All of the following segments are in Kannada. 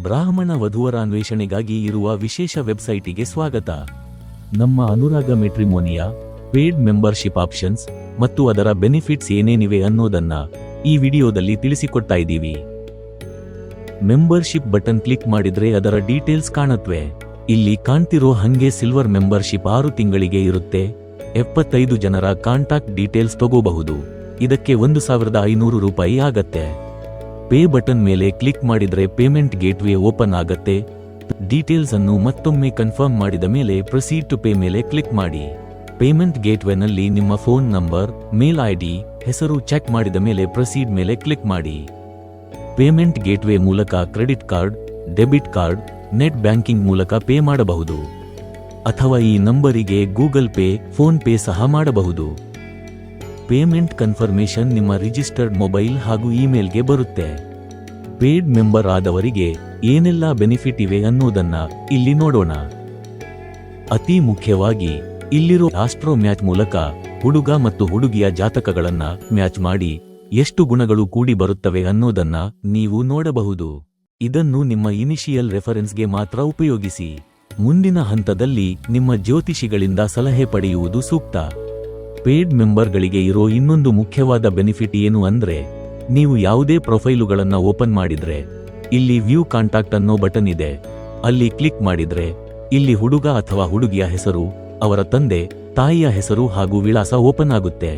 ಬ್ರಾಹ್ಮಣ ವಧುವರ ಅನ್ವೇಷಣೆಗಾಗಿ ಇರುವ ವಿಶೇಷ ವೆಬ್ಸೈಟಿಗೆ ಸ್ವಾಗತ. ನಮ್ಮ ಅನುರಾಗ ಮೆಟ್ರಿಮೋನಿಯ ಪೇಡ್ ಮೆಂಬರ್ಶಿಪ್ ಆಪ್ಷನ್ಸ್ ಮತ್ತು ಅದರ ಬೆನಿಫಿಟ್ಸ್ ಏನೇನಿವೆ ಅನ್ನೋದನ್ನ ಈ ವಿಡಿಯೋದಲ್ಲಿ ತಿಳಿಸಿಕೊಡ್ತಾ ಇದ್ದೀವಿ. ಮೆಂಬರ್ಶಿಪ್ ಬಟನ್ ಕ್ಲಿಕ್ ಮಾಡಿದ್ರೆ ಅದರ ಡೀಟೇಲ್ಸ್ ಕಾಣತ್ವೆ. ಇಲ್ಲಿ ಕಾಣ್ತಿರೋ ಹಂಗೆ ಸಿಲ್ವರ್ ಮೆಂಬರ್ಶಿಪ್ 6 ತಿಂಗಳಿಗೆ ಇರುತ್ತೆ. 75 ಜನರ ಕಾಂಟ್ಯಾಕ್ಟ್ ಡೀಟೇಲ್ಸ್ ತಗೋಬಹುದು. ಇದಕ್ಕೆ 1500 ರೂಪಾಯಿ ಆಗತ್ತೆ. ಪೇ ಬಟನ್ ಮೇಲೆ ಕ್ಲಿಕ್ ಮಾಡಿದ್ರೆ ಪೇಮೆಂಟ್ ಗೇಟ್ವೇ ಓಪನ್ ಆಗತ್ತೆ. ಡೀಟೇಲ್ಸ್ ಅನ್ನು ಮತ್ತೊಮ್ಮೆ ಕನ್ಫರ್ಮ್ ಮಾಡಿದ ಮೇಲೆ ಪ್ರೊಸೀಡ್ ಟು ಪೇ ಮೇಲೆ ಕ್ಲಿಕ್ ಮಾಡಿ. ಪೇಮೆಂಟ್ ಗೇಟ್ವೇನಲ್ಲಿ ನಿಮ್ಮ ಫೋನ್ ನಂಬರ್, ಮೇಲ್ ಐಡಿ, ಹೆಸರು ಚೆಕ್ ಮಾಡಿದ ಮೇಲೆ ಪ್ರೊಸೀಡ್ ಮೇಲೆ ಕ್ಲಿಕ್ ಮಾಡಿ. ಪೇಮೆಂಟ್ ಗೇಟ್ವೇ ಮೂಲಕ credit card, debit card, net banking ಮೂಲಕ ಪೇ ಮಾಡಬಹುದು. ಅಥವಾ ಈ ನಂಬರಿಗೆ ಗೂಗಲ್ ಪೇ, ಫೋನ್ ಪೇ ಸಹ ಮಾಡಬಹುದು. ಪೇಮೆಂಟ್ ಕನ್ಫರ್ಮೇಷನ್ ನಿಮ್ಮ ರಿಜಿಸ್ಟರ್ಡ್ ಮೊಬೈಲ್ ಹಾಗೂ ಇಮೇಲ್ಗೆ ಬರುತ್ತೆ. ಪೇಡ್ ಮೆಂಬರ್ ಆದವರಿಗೆ ಏನೆಲ್ಲ ಬೆನಿಫಿಟ್ ಇವೆ ಅನ್ನೋದನ್ನ ಇಲ್ಲಿ ನೋಡೋಣ. ಅತಿ ಮುಖ್ಯವಾಗಿ ಇಲ್ಲಿರೋ ಆಸ್ಟ್ರೋ ಮ್ಯಾಚ್ ಮೂಲಕ ಹುಡುಗ ಮತ್ತು ಹುಡುಗಿಯ ಜಾತಕಗಳನ್ನ ಮ್ಯಾಚ್ ಮಾಡಿ ಎಷ್ಟು ಗುಣಗಳು ಕೂಡಿ ಬರುತ್ತವೆ ಅನ್ನೋದನ್ನ ನೀವು ನೋಡಬಹುದು. ಇದನ್ನು ನಿಮ್ಮ ಇನಿಷಿಯಲ್ ರೆಫರೆನ್ಸ್ಗೆ ಮಾತ್ರ ಉಪಯೋಗಿಸಿ. ಮುಂದಿನ ಹಂತದಲ್ಲಿ ನಿಮ್ಮ ಜ್ಯೋತಿಷಿಗಳಿಂದ ಸಲಹೆ ಪಡೆಯುವುದು ಸೂಕ್ತ. ಪೇಡ್ ಮೆಂಬರ್ಗಳಿಗೆ ಇರೋ ಇನ್ನೊಂದು ಮುಖ್ಯವಾದ ಬೆನಿಫಿಟ್ ಏನು ಅಂದ್ರೆ, ನೀವು ಯಾವುದೇ ಪ್ರೊಫೈಲುಗಳನ್ನ ಓಪನ್ ಮಾಡಿದ್ರೆ ಇಲ್ಲಿ ವ್ಯೂ ಕಾಂಟ್ಯಾಕ್ಟ್ ಅನ್ನೋ ಬಟನ್ ಇದೆ. ಅಲ್ಲಿ ಕ್ಲಿಕ್ ಮಾಡಿದ್ರೆ ಇಲ್ಲಿ ಹುಡುಗ ಅಥವಾ ಹುಡುಗಿಯ ಹೆಸರು, ಅವರ ತಂದೆ ತಾಯಿಯ ಹೆಸರು ಹಾಗೂ ವಿಳಾಸ ಓಪನ್ ಆಗುತ್ತೆ.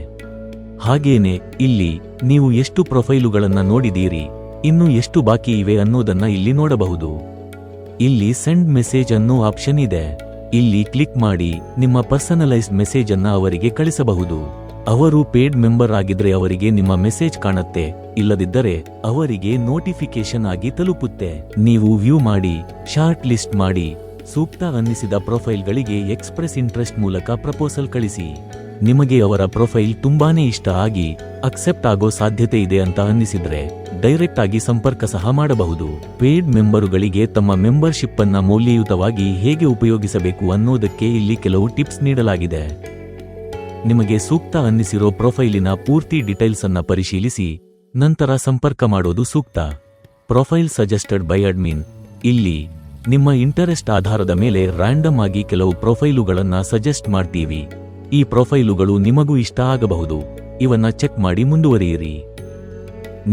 ಹಾಗೇನೆ ಇಲ್ಲಿ ನೀವು ಎಷ್ಟು ಪ್ರೊಫೈಲುಗಳನ್ನ ನೋಡಿದೀರಿ, ಇನ್ನು ಎಷ್ಟು ಬಾಕಿ ಇವೆ ಅನ್ನೋದನ್ನ ಇಲ್ಲಿ ನೋಡಬಹುದು. ಇಲ್ಲಿ ಸೆಂಡ್ ಮೆಸೇಜ್ ಅನ್ನೋ ಆಪ್ಷನ್ ಇದೆ. ಇಲ್ಲಿ ಕ್ಲಿಕ್ ಮಾಡಿ ನಿಮ್ಮ ಪರ್ಸನಲೈಸ್ಡ್ ಮೆಸೇಜ್ ಅನ್ನ ಅವರಿಗೆ ಕಳಿಸಬಹುದು. ಅವರು ಪೇಡ್ ಮೆಂಬರ್ ಆಗಿದ್ರೆ ಅವರಿಗೆ ನಿಮ್ಮ ಮೆಸೇಜ್ ಕಾಣುತ್ತೆ, ಇಲ್ಲದಿದ್ದರೆ ಅವರಿಗೆ ನೋಟಿಫಿಕೇಶನ್ ಆಗಿ ತಲುಪುತ್ತೆ. ನೀವು ವ್ಯೂ ಮಾಡಿ, ಶಾರ್ಟ್ ಲಿಸ್ಟ್ ಮಾಡಿ, ಸೂಕ್ತ ಅನ್ನಿಸಿದ ಪ್ರೊಫೈಲ್ಗಳಿಗೆ ಎಕ್ಸ್ಪ್ರೆಸ್ ಇಂಟ್ರೆಸ್ಟ್ ಮೂಲಕ ಪ್ರಪೋಸಲ್ ಕಳಿಸಿ. ನಿಮಗೆ ಅವರ ಪ್ರೊಫೈಲ್ ತುಂಬಾನೇ ಇಷ್ಟ ಆಗಿ ಅಕ್ಸೆಪ್ಟ್ ಆಗೋ ಸಾಧ್ಯತೆ ಇದೆ ಅಂತ ಅನ್ನಿಸಿದ್ರೆ ಡೈರೆಕ್ಟ್ ಆಗಿ ಸಂಪರ್ಕ ಸಹ ಮಾಡಬಹುದು. ಪೇಡ್ ಮೆಂಬರುಗಳಿಗೆ ತಮ್ಮ ಮೆಂಬರ್ಶಿಪ್ ಅನ್ನ ಮೌಲ್ಯಯುತವಾಗಿ ಹೇಗೆ ಉಪಯೋಗಿಸಬೇಕು ಅನ್ನೋದಕ್ಕೆ ಇಲ್ಲಿ ಕೆಲವು ಟಿಪ್ಸ್ ನೀಡಲಾಗಿದೆ. ನಿಮಗೆ ಸೂಕ್ತ ಅನ್ನಿಸಿರೋ ಪ್ರೊಫೈಲಿನ ಪೂರ್ತಿ ಡೀಟೇಲ್ಸ್ ಅನ್ನ ಪರಿಶೀಲಿಸಿ ನಂತರ ಸಂಪರ್ಕ ಮಾಡೋದು ಸೂಕ್ತ. Profile suggested by admin. ಇಲ್ಲಿ ನಿಮ್ಮ ಇಂಟರೆಸ್ಟ್ ಆಧಾರದ ಮೇಲೆ ರ್ಯಾಂಡಮ್ ಆಗಿ ಕೆಲವು ಪ್ರೊಫೈಲುಗಳನ್ನ ಸಜೆಸ್ಟ್ ಮಾಡ್ತೀವಿ. ಈ ಪ್ರೊಫೈಲುಗಳು ನಿಮಗೂ ಇಷ್ಟ ಆಗಬಹುದು. ಇವನ್ನ ಚೆಕ್ ಮಾಡಿ ಮುಂದುವರಿಯಿರಿ.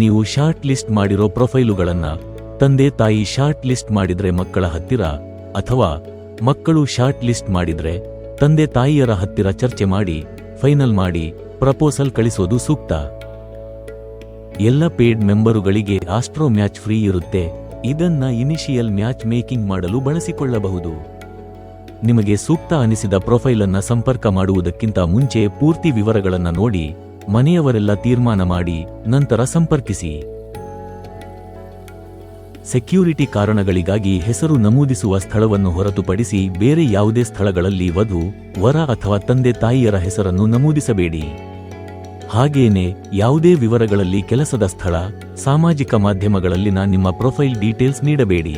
ನೀವು ಶಾರ್ಟ್ ಲಿಸ್ಟ್ ಮಾಡಿರೋ ಪ್ರೊಫೈಲುಗಳನ್ನ ತಂದೆ ತಾಯಿ ಶಾರ್ಟ್ ಲಿಸ್ಟ್ ಮಾಡಿದ್ರೆ ಮಕ್ಕಳ ಹತ್ತಿರ, ಅಥವಾ ಮಕ್ಕಳು ಶಾರ್ಟ್ ಲಿಸ್ಟ್ ಮಾಡಿದ್ರೆ ತಂದೆ ತಾಯಿಯರ ಹತ್ತಿರ ಚರ್ಚೆ ಮಾಡಿ ಫೈನಲ್ ಮಾಡಿ ಪ್ರಪೋಸಲ್ ಕಳಿಸೋದು ಸೂಕ್ತ. ಎಲ್ಲ ಪೇಡ್ ಮೆಂಬರುಗಳಿಗೆ ಆಸ್ಟ್ರೋ ಮ್ಯಾಚ್ ಫ್ರೀ ಇರುತ್ತೆ. ಇದನ್ನ ಇನಿಷಿಯಲ್ ಮ್ಯಾಚ್ ಮೇಕಿಂಗ್ ಮಾಡಲು ಬಳಸಿಕೊಳ್ಳಬಹುದು. ನಿಮಗೆ ಸೂಕ್ತ ಅನಿಸಿದ ಪ್ರೊಫೈಲ್ ಅನ್ನ ಸಂಪರ್ಕ ಮಾಡುವುದಕ್ಕಿಂತ ಮುಂಚೆ ಪೂರ್ತಿ ವಿವರಗಳನ್ನ ನೋಡಿ ಮನೆಯವರೆಲ್ಲ ತೀರ್ಮಾನ ಮಾಡಿ ನಂತರ ಸಂಪರ್ಕಿಸಿ. ಸೆಕ್ಯೂರಿಟಿ ಕಾರಣಗಳಿಗಾಗಿ ಹೆಸರು ನಮೂದಿಸುವ ಸ್ಥಳವನ್ನು ಹೊರತುಪಡಿಸಿ ಬೇರೆ ಯಾವುದೇ ಸ್ಥಳಗಳಲ್ಲಿ ವಧು, ವರ ಅಥವಾ ತಂದೆ ತಾಯಿಯರ ಹೆಸರನ್ನು ನಮೂದಿಸಬೇಡಿ. ಹಾಗೇನೆ ಯಾವುದೇ ವಿವರಗಳಲ್ಲಿ ಕೆಲಸದ ಸ್ಥಳ, ಸಾಮಾಜಿಕ ಮಾಧ್ಯಮಗಳಲ್ಲಿನ ನಿಮ್ಮ ಪ್ರೊಫೈಲ್ ಡೀಟೇಲ್ಸ್ ನೀಡಬೇಡಿ.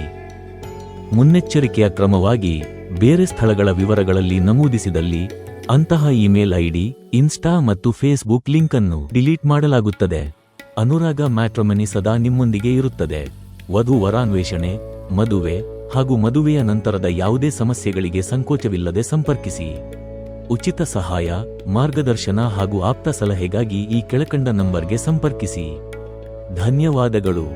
ಮುನ್ನೆಚ್ಚರಿಕೆಯ ಕ್ರಮವಾಗಿ ಬೇರೆ ಸ್ಥಳಗಳ ವಿವರಗಳಲ್ಲಿ ನಮೂದಿಸಿದಲ್ಲಿ ಅಂತಹ ಇಮೇಲ್ ಐಡಿ, ಇನ್ಸ್ಟಾ ಮತ್ತು ಫೇಸ್ಬುಕ್ ಲಿಂಕ್ ಅನ್ನು ಡಿಲೀಟ್ ಮಾಡಲಾಗುತ್ತದೆ. ಅನುರಾಗ ಮ್ಯಾಟ್ರಿಮನಿ ಸದಾ ನಿಮ್ಮೊಂದಿಗೆ ಇರುತ್ತದೆ. ವಧು ವರ ಅನ್ವೇಷಣೆ, ಮದುವೆ ಹಾಗೂ ಮದುವೆಯ ನಂತರದ ಯಾವುದೇ ಸಮಸ್ಯೆಗಳಿಗೆ ಸಂಕೋಚವಿಲ್ಲದೆ ಸಂಪರ್ಕಿಸಿ. ಉಚಿತ ಸಹಾಯ, ಮಾರ್ಗದರ್ಶನ ಹಾಗೂ ಆಪ್ತ ಸಲಹೆಗಾಗಿ ಈ ಕೆಳಕಂಡ ನಂಬರ್ಗೆ ಸಂಪರ್ಕಿಸಿ. ಧನ್ಯವಾದಗಳು.